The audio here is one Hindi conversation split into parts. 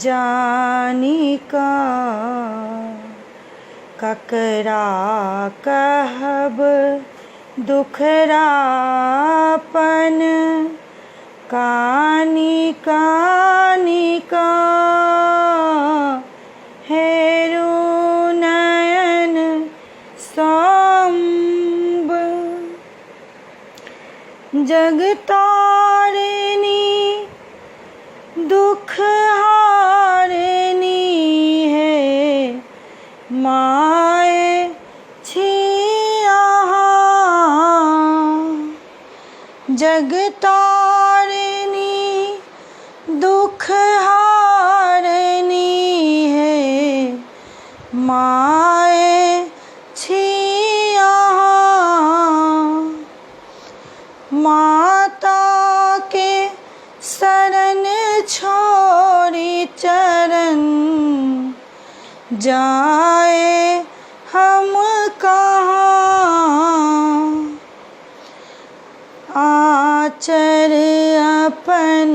जानी का ककरा कहब दुखरापन कानी कानी का हेरु नयन सांब जगतारिणी दुख हारिणी है माए छिया जगतारिणी दुख हारिणी है माए छिया माता के शरण छोड़ी चरण जाए हम कहाँ आचर अपन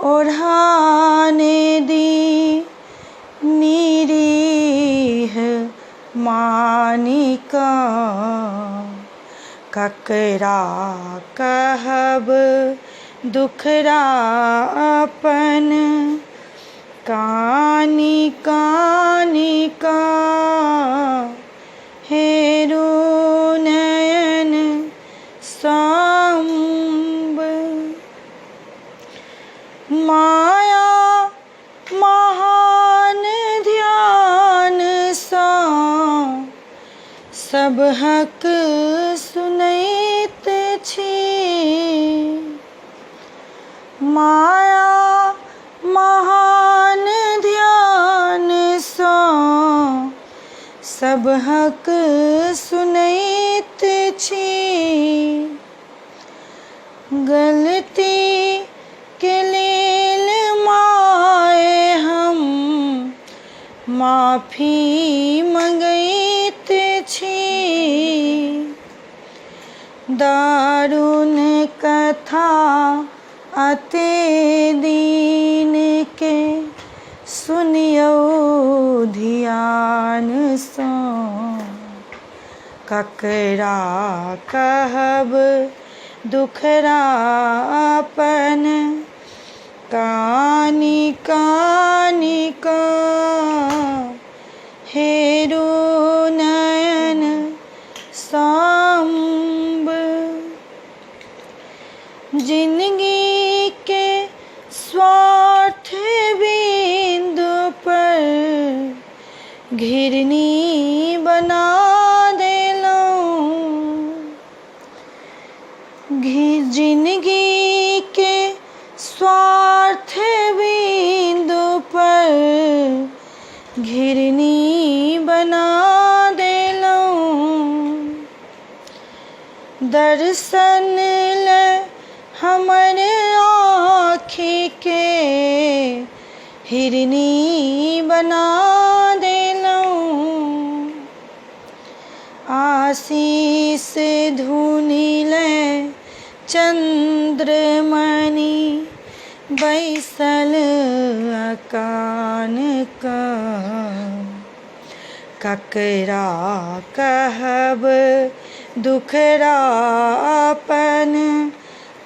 ओढ़ाने दी निरीह मानिका ककरा कहब दुखरापन कानी कानी का हेरु नयन सांब माया महान ध्यान सा सब हक सुनैत छी माया महान ध्यान सा सब हक सुनैत छी गलती के लेल माए हम माफी मंगैत छी दारुण कथा अते दीन के सुनियो ध्यान सँ ककरा कहब दुखरापन कानी कानी का हेरु नयन सांब जिंदगी के स्वार्थ बिंदु पर घिरनी बना जिंदगी के स्वार्थ बिंदु पर घिरनी बना देलौं दर्शन ले हमर आँखि के हिरनी बना देलौं आशीष धुनिले चंद्रमणि बैसल अकान का ककरा कहब दुखरापन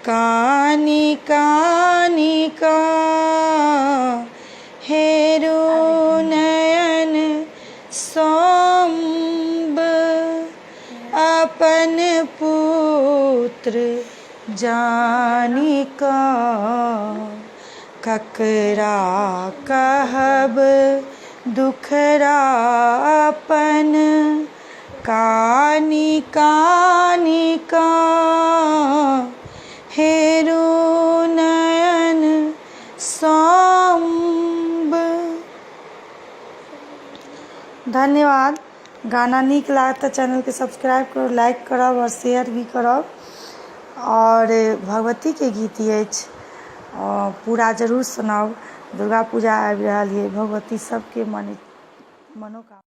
कानी कानी का हेरु नयन सांब अपन पुत्र जानी का ककरा कहब दुखरापन कानी कानी का हेरु नयन सांब। धन्यवाद। गाना नीक लागत तो चैनल के सब्सक्राइब करो, लाइक करब और शेयर भी करब। और भगवती के गीत अछि पूरा जरूर सुनाओ। दुर्गा पूजा आबि रहल है, भगवती सबके मनोकामना